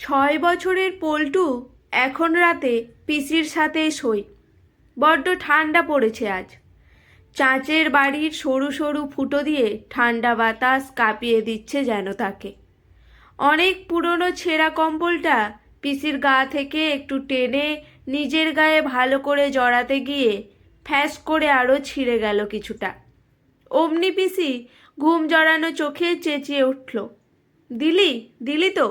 6 বছরের পল্টু এখন রাতে পিসির সাথেই শোয়। বড্ড ঠান্ডা পড়েছে আজ। চাঁচের বাড়ির সরু সরু ফুটো দিয়ে ঠান্ডা বাতাস কাঁপিয়ে দিচ্ছে যেন তাকে। অনেক পুরনো ছেঁড়া কম্বলটা পিসির গা থেকে একটু টেনে নিজের গায়ে ভালো করে জড়াতে গিয়ে ফ্যাস করে আরও ছিঁড়ে গেল কিছুটা। অমনি পিসি ঘুম জড়ানো চোখে চেঁচিয়ে উঠল, দিলি দিলি তো,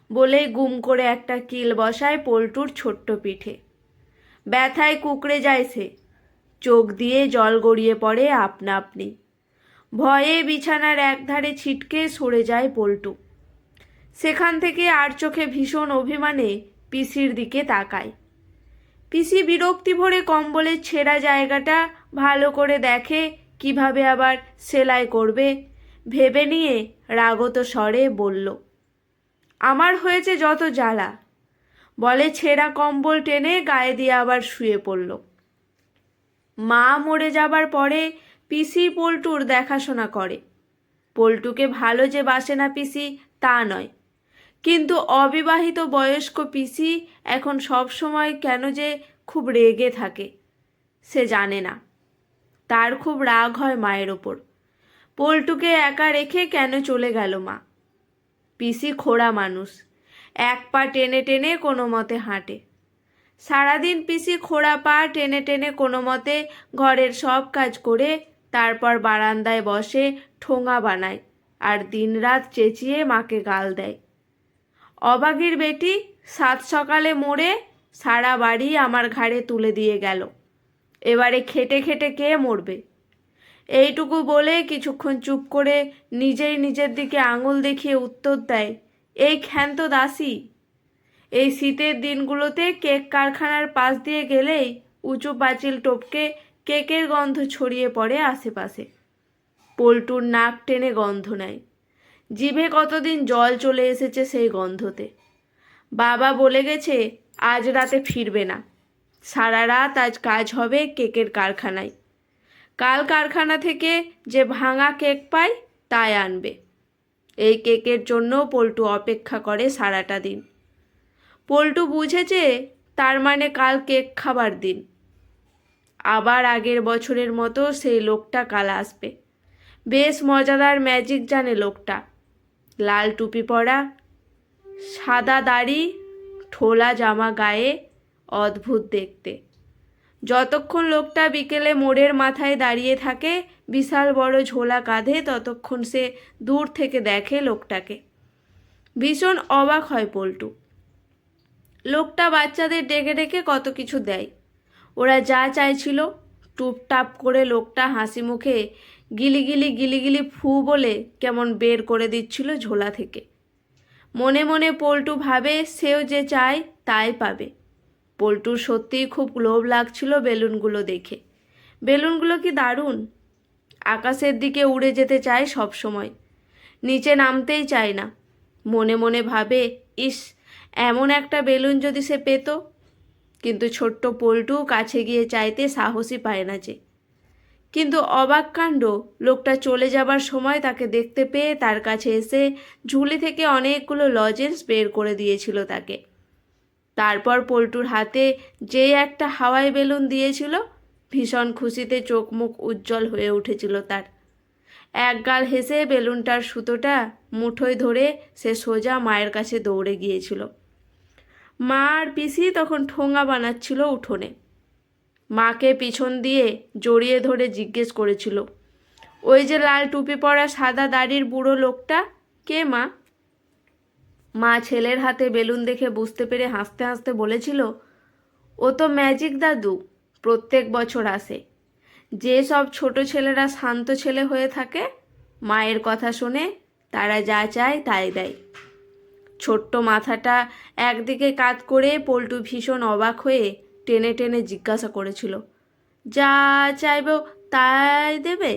বলে গুম করে একটা কিল বসায় পল্টুর ছোট্ট পিঠে। ব্যথায় কুঁকড়ে যায় সে, চোখ দিয়ে জল গড়িয়ে পড়ে আপনা আপনি। ভয়ে বিছানার একধারে ছিটকে সরে যায় পল্টু। সেখান থেকে আর চোখে ভীষণ অভিমানে পিসির দিকে তাকায়। পিসি বিরক্তি ভরে কম্বলের ছেঁড়া জায়গাটা ভালো করে দেখে, কিভাবে আবার সেলাই করবে ভেবে নিয়ে রাগত স্বরে বলল, আমার হয়েছে যত জ্বালা, বলে ছেঁড়া কম্বল টেনে গায়ে দিয়ে আবার শুয়ে পড়ল। মা মরে যাবার পরে পিসি পল্টুর দেখাশোনা করে। পল্টুকে ভালো যে বাসে না পিসি তা নয়, কিন্তু অবিবাহিত বয়স্ক পিসি এখন সব সময় কেন যে খুব রেগে থাকে সে জানে না। তার খুব রাগ হয় মায়ের ওপর। পল্টুকে একা রেখে কেন চলে গেল মা। পিসি খোড়া মানুষ, এক পা টেনে টেনে কোনো মতে হাঁটে। সারাদিন পিসি খোড়া পা টেনে টেনে কোনো মতে ঘরের সব কাজ করে তারপর বারান্দায় বসে ঠোঙা বানায় আর দিনরাত চেঁচিয়ে মাকে গাল দেয়। অবাগির বেটি 7 সকালে মরে সারা বাড়ি আমার ঘাড়ে তুলে দিয়ে গেল, এবারে খেটে খেটে কে মরবে। এইটুকু বলে কিছুক্ষণ চুপ করে নিজেই নিজের দিকে আঙুল দেখিয়ে উত্তর দেয়, এই ক্ষান্ত দাসী। এই শীতের দিনগুলোতে কেক কারখানার পাশ দিয়ে গেলেই উঁচু পাঁচিল টপকে কেকের গন্ধ ছড়িয়ে পড়ে আশেপাশে। পল্টুর নাক টেনে গন্ধ নেয়। জিভে কতদিন জল চলে এসেছে সেই গন্ধতে। বাবা বলে গেছে আজ রাতে ফিরবে না, সারা রাত আজ কাজ হবে কেকের কারখানায়। কাল কারখানা থেকে যে ভাঙা কেক পায় তাই আনবে। এই কেকের জন্য পল্টু অপেক্ষা করে সারাটা দিন। পল্টু বুঝেছে তার মানে কাল কেক খাবার দিন। আবার আগের বছরের মতো সেই লোকটা কাল আসবে। বেশ মজাদার ম্যাজিক জানে লোকটা। লাল টুপি পরা, সাদা দাড়ি, ঠোলা জামা গায়ে, অদ্ভুত দেখতে। যতক্ষণ লোকটা বিকেলে মোড়ের মাথায় দাঁড়িয়ে থাকে বিশাল বড় ঝোলা কাঁধে, ততক্ষণ সে দূর থেকে দেখে লোকটাকে। ভীষণ অবাক হয় পল্টু। লোকটা বাচ্চাদের ডেকে ডেকে কত কিছু দেয়। ওরা যা চাইছিল টুপটাপ করে লোকটা হাসি মুখে গিলিগিলি গিলিগিলি ফু বলে কেমন বের করে দিচ্ছিল ঝোলা থেকে। মনে মনে পল্টু ভাবে সেও যে চায় তাই পাবে। পল্টুর সত্যিই খুব লোভ লাগছিল বেলুনগুলো দেখে। বেলুনগুলো কি দারুণ! আকাশের দিকে উড়ে যেতে চায় সব সময়, নিচে নামতেই চায় না। মনে মনে ভাবে, ইস, এমন একটা বেলুন যদি সে পেত। কিন্তু ছোট্ট পল্টু কাছে গিয়ে চাইতে সাহসই পায় না যে। কিন্তু অবাক কাণ্ড, লোকটা চলে যাবার সময় তাকে দেখতে পেয়ে তার কাছে এসে ঝুলি থেকে অনেকগুলো লজেন্স বের করে দিয়েছিল তাকে। তারপর পল্টুর হাতে যে একটা হাওয়াই বেলুন দিয়েছিল, ভীষণ খুশিতে চোখ মুখ উজ্জ্বল হয়ে উঠেছিল তার। একগাল হেসে বেলুনটার সুতোটা মুঠোয় ধরে সে সোজা মায়ের কাছে দৌড়ে গিয়েছিল। মা আর পিসি তখন ঠোঙা বানাচ্ছিল উঠোনে। মাকে পিছন দিয়ে জড়িয়ে ধরে জিজ্ঞেস করেছিল, ওই যে লাল টুপি পরা সাদা দাড়ির বুড়ো লোকটা কে মা? মা ছেলের হাতে বেলুন দেখে বুঝতে পেরে হাসতে হাসতে বলেছিল, ও তো ম্যাজিক দাদু, প্রত্যেক বছর আসে। যে সব ছোট ছেলেরা শান্ত ছেলে হয়ে থাকে, মায়ের কথা শুনে তারা যা চায় তাই দেয়। ছোট্ট মাথাটা একদিকে কাত করে পল্টু ভীষণ অবাক হয়ে টেনে টেনে জিজ্ঞাসা করেছিল, যা চাইব তাই দেবে?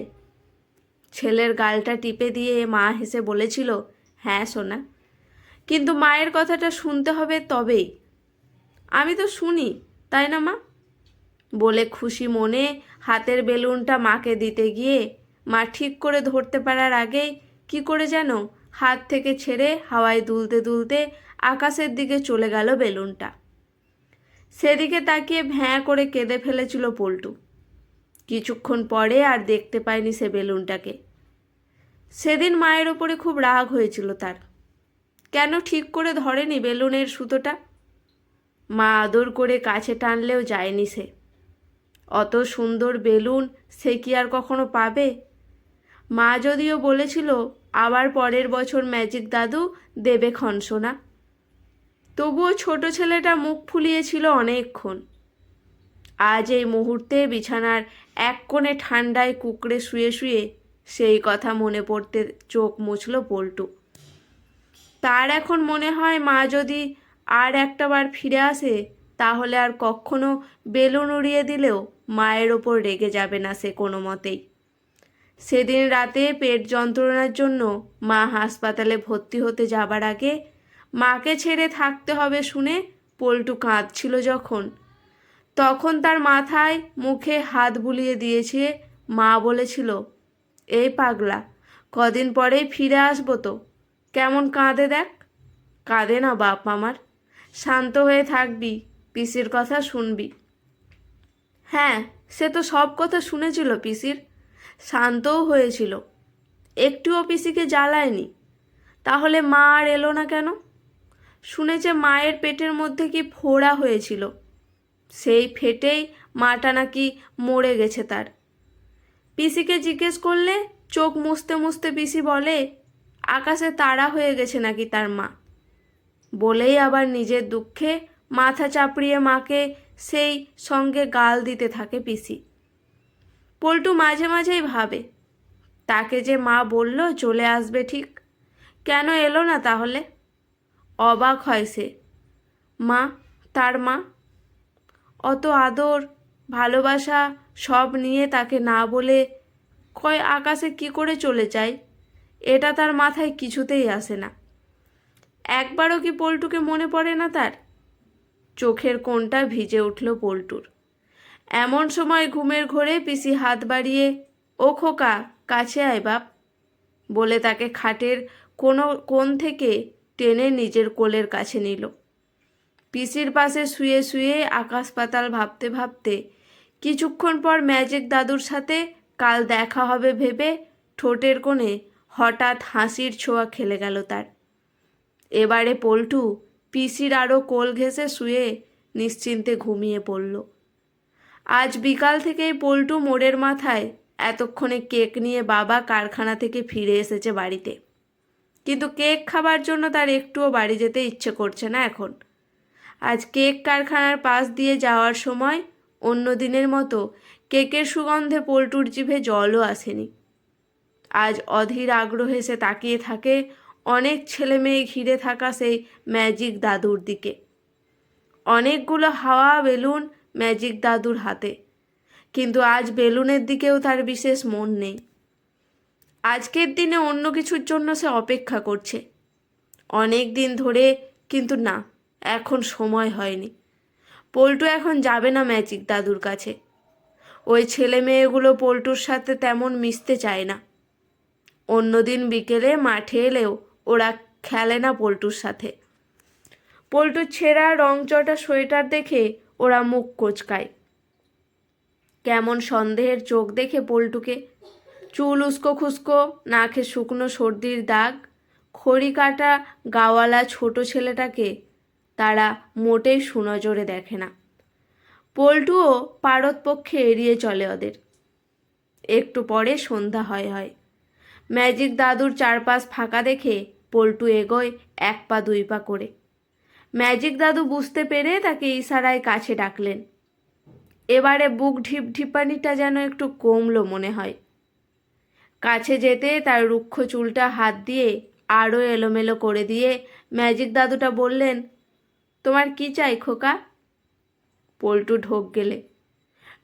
ছেলের গালটা টিপে দিয়ে মা হেসে বলেছিল, হ্যাঁ সোনা, কিন্তু মায়ের কথাটা শুনতে হবে তবেই। আমি তো শুনি, তাই না মা? বলে খুশি মনে হাতের বেলুনটা মাকে দিতে গিয়ে মা ঠিক করে ধরতে পারার আগেই কি করে যেন হাত থেকে ছেড়ে হাওয়ায় দুলতে দুলতে আকাশের দিকে চলে গেল বেলুনটা। সেদিকে তাকিয়ে ভ্যাঁ করে কেঁদে ফেলেছিল পল্টু। কিছুক্ষণ পরে আর দেখতে পায়নি সে বেলুনটাকে। সেদিন মায়ের ওপরে খুব রাগ হয়েছিল তার। কেন ঠিক করে ধরেনি বেলুনের সুতোটা? মা আদর করে কাছে টানলেও যায়নি সে। অত সুন্দর বেলুন সে কি আর কখনো পাবে? মা যদিও বলেছিল আবার পরের বছর ম্যাজিক দাদু দেবে খনসোনা, তবুও ছোট ছেলেটা মুখ ফুলিয়েছিল অনেকক্ষণ। আজ এই মুহূর্তে বিছানার এক কোণে ঠান্ডায় কুঁকড়ে শুয়ে শুয়ে সেই কথা মনে পড়তে চোখ মুছল পল্টু। তার এখন মনে হয় মা যদি আর একটাবার ফিরে আসে তাহলে আর কখনো বেলুন উড়িয়ে দিলেও মায়ের ওপর রেগে যাবে না সে কোনো মতেই। সেদিন রাতে পেট যন্ত্রণার জন্য মা হাসপাতালে ভর্তি হতে যাবার আগে মাকে ছেড়ে থাকতে হবে শুনে পল্টু কাঁদছিল তখন তার মাথায় মুখে হাত বুলিয়ে দিয়েছে মা। বলেছিল, এই পাগলা, কদিন পরেই ফিরে আসবো তো, কেমন কাঁদে দেখ। কাঁদে না বাপ আমার, শান্ত হয়ে থাকবি, পিসির কথা শুনবি। হ্যাঁ, সে তো সব কথা শুনেছিল পিসির, শান্তও হয়েছিল, একটুও পিসিকে জ্বালায়নি। তাহলে মা আর এলো না কেন? শুনেছে মায়ের পেটের মধ্যে কি ফোড়া হয়েছিল, সেই ফেটেই মাটা নাকি মরে গেছে তার। পিসিকে জিজ্ঞেস করলে চোখ মুছতে মুছতে পিসি বলে আকাশে তারা হয়ে গেছে নাকি তার মা। বলেই আবার নিজের দুঃখে মাথা চাপড়িয়ে মাকে সেই সঙ্গে গাল দিতে থাকে পিসি। পল্টু মাঝে মাঝেই ভাবে, তাকে যে মা বলল চলে আসবে ঠিক, কেন এলো না তাহলে? অবাক হয় সে। মা, তার মা, অত আদর ভালোবাসা সব নিয়ে তাকে না বলে কয় আকাশে কি করে চলে যায়, এটা তার মাথায় কিছুতেই আসে না। একবারও কি পল্টুকে মনে পড়ে না তার? চোখের কোণটা ভিজে উঠল পল্টুর। এমন সময় ঘুমের ঘোরে পিসি হাত বাড়িয়ে, ও খোকা, কাছে আয় বাপ, বলে তাকে খাটের কোনো কোণ থেকে টেনে নিজের কোলের কাছে নিল। পিসির পাশে শুয়ে শুয়ে আকাশ পাতাল ভাবতে ভাবতে কিছুক্ষণ পর ম্যাজিক দাদুর সাথে কাল দেখা হবে ভেবে ঠোঁটের কোণে হঠাৎ হাসির ছোঁয়া খেলে গেল তার। এবারে পল্টু পিসির আরও কোল ঘেঁষে শুয়ে নিশ্চিন্তে ঘুমিয়ে পড়ল। আজ বিকাল থেকেই পল্টু মোড়ের মাথায় এতক্ষণে কেক নিয়ে বাবা কারখানা থেকে ফিরে এসেছে বাড়িতে, কিন্তু কেক খাবার জন্য তার একটুও বাড়ি যেতে ইচ্ছে করছে না এখন। আজ কেক কারখানার পাশ দিয়ে যাওয়ার সময় অন্য দিনের মতো কেকের সুগন্ধে পল্টুর জিভে জলও আসেনি। আজ অধীর আগ্রহে সে তাকিয়ে থাকে অনেক ছেলে মেয়ে ঘিরে থাকা সেই ম্যাজিক দাদুর দিকে। অনেকগুলো হাওয়া বেলুন ম্যাজিক দাদুর হাতে, কিন্তু আজ বেলুনের দিকেও তার বিশেষ মন নেই। আজকের দিনে অন্য কিছুর জন্য সে অপেক্ষা করছে অনেক দিন ধরে, কিন্তু না, এখন সময় হয়নি। পল্টু এখন যাবে না ম্যাজিক দাদুর কাছে। ওই ছেলে মেয়েগুলো পল্টুর সাথে তেমন মিশতে চায় না। অন্যদিন বিকেলে মাঠে এলেও ওরা খেলে না পল্টুর সাথে। পল্টুর ছেঁড়া রংচটা সোয়েটার দেখে ওরা মুখ কোঁচকায়। কেমন সন্দেহের চোখ দেখে পল্টুকে। চুল উস্কো খুস্কো, নাকে শুকনো সর্দির দাগ, খড়ি কাটা গাওয়ালা ছোট ছেলেটাকে তারা মোটেই সুনজরে দেখে না। পল্টুও পারতপক্ষে এড়িয়ে চলে ওদের। একটু পরে সন্ধ্যা হয়। ম্যাজিক দাদুর চারপাশ ফাঁকা দেখে পল্টু এগোয় এক পা দুই পা করে। ম্যাজিক দাদু বুঝতে পেরে তাকে ইশারায় কাছে ডাকলেন। এবারে বুক ঢিপঢিপানিটা যেন একটু কমলো মনে হয়। কাছে যেতে তার রুক্ষ চুলটা হাত দিয়ে আরও এলোমেলো করে দিয়ে ম্যাজিক দাদুটা বললেন, তোমার কি চাই খোকা? পল্টু ঢোক গেলে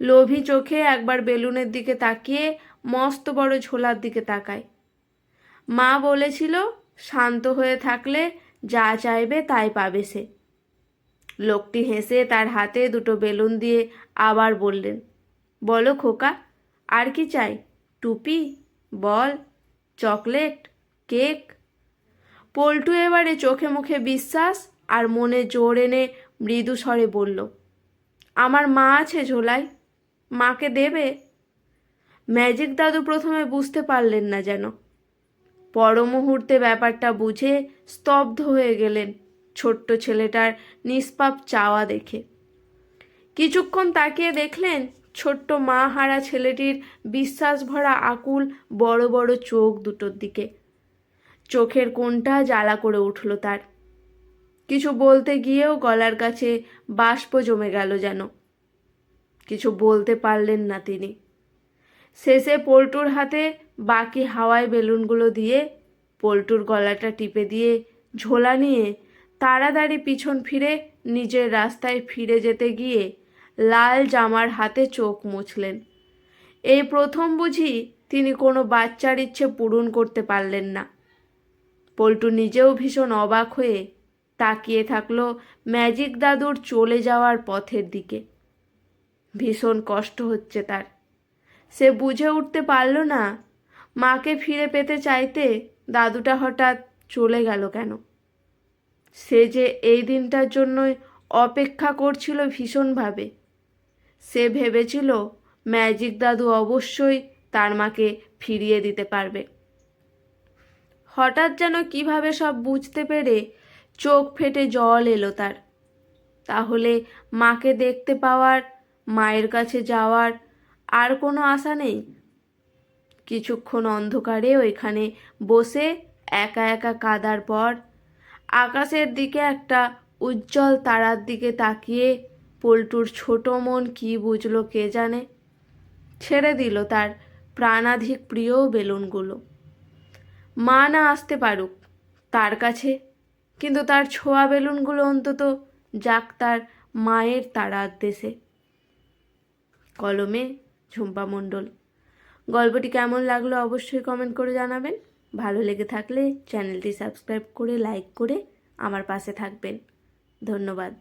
লোভী চোখে একবার বেলুনের দিকে তাকিয়ে মস্ত বড় ঝোলার দিকে তাকায়। মা বলেছিল শান্ত হয়ে থাকলে যা চাইবে তাই পাবে সে। লোকটি হেসে তার হাতে দুটো বেলুন দিয়ে আবার বললেন, বলো খোকা, আর কি চাই? টুপি, বল, চকলেট, কেক? পল্টু এবারে চোখে মুখে বিশ্বাস আর মনে জোর এনে মৃদু স্বরে বলল, আমার মা আছে ঝোলায়, মাকে দেবে? ম্যাজিক দাদু প্রথমে বুঝতে পারলেন না যেন, পর মুহূর্তে ব্যাপারটা বুঝে স্তব্ধ হয়ে গেলেন ছোট্ট ছেলেটার নিষ্পাপ চাওয়া দেখে। কিছুক্ষণ তাকিয়ে দেখলেন ছোট্ট মা হারা ছেলেটির বিশ্বাস ভরা আকুল বড় বড় চোখ দুটোর দিকে। চোখের কোণটা জ্বালা করে উঠল তার। কিছু বলতে গিয়েও গলার কাছে বাষ্প জমে গেল যেন। কিছু বলতে পারলেন না তিনি। শেষে পল্টুর হাতে বাকি হাওয়ায় বেলুনগুলো দিয়ে পল্টুর গলাটা টিপে দিয়ে ঝোলা নিয়ে তাড়াতাড়ি পিছন ফিরে নিজের রাস্তায় ফিরে যেতে গিয়ে লাল জামার হাতে চোখ মুছলেন। এই প্রথম বুঝি তিনি কোনো বাচ্চার ইচ্ছে পূরণ করতে পারলেন না। পল্টু নিজেও ভীষণ অবাক হয়ে তাকিয়ে থাকলো ম্যাজিক দাদুর চলে যাওয়ার পথের দিকে। ভীষণ কষ্ট হচ্ছে তার। সে বুঝে উঠতে পারল না মাকে ফিরে পেতে চাইতে দাদুটা হঠাৎ চলে গেল কেন। সে যে এই দিনটার জন্যই অপেক্ষা করছিল ভীষণভাবে। সে ভেবেছিল ম্যাজিক দাদু অবশ্যই তার মাকে ফিরিয়ে দিতে পারবে। হঠাৎ যেন কিভাবে সব বুঝতে পেরে চোখ ফেটে জল এলো তার। তাহলে মাকে দেখতে পাওয়ার, মায়ের কাছে যাওয়ার আর কোনো আশা নেই? কিছুক্ষণ অন্ধকারে ওইখানে বসে একা একা কাঁদার পর আকাশের দিকে একটা উজ্জ্বল তারার দিকে তাকিয়ে পল্টুর ছোট মন কি বুঝলো কে জানে। ছেড়ে দিল তার প্রাণাধিক প্রিয় বেলুনগুলো। মা না আসতে পারুক তার কাছে, কিন্তু তার ছোঁয়া বেলুনগুলো অন্তত যাক তার মায়ের তারার দেশে। কলমে ঝুম্পা মণ্ডল। গল্পটি কেমন লাগলো অবশ্যই কমেন্ট করে জানাবেন। ভালো লেগে থাকলে চ্যানেলটি সাবস্ক্রাইব করে লাইক করে আমার পাশে থাকবেন। ধন্যবাদ।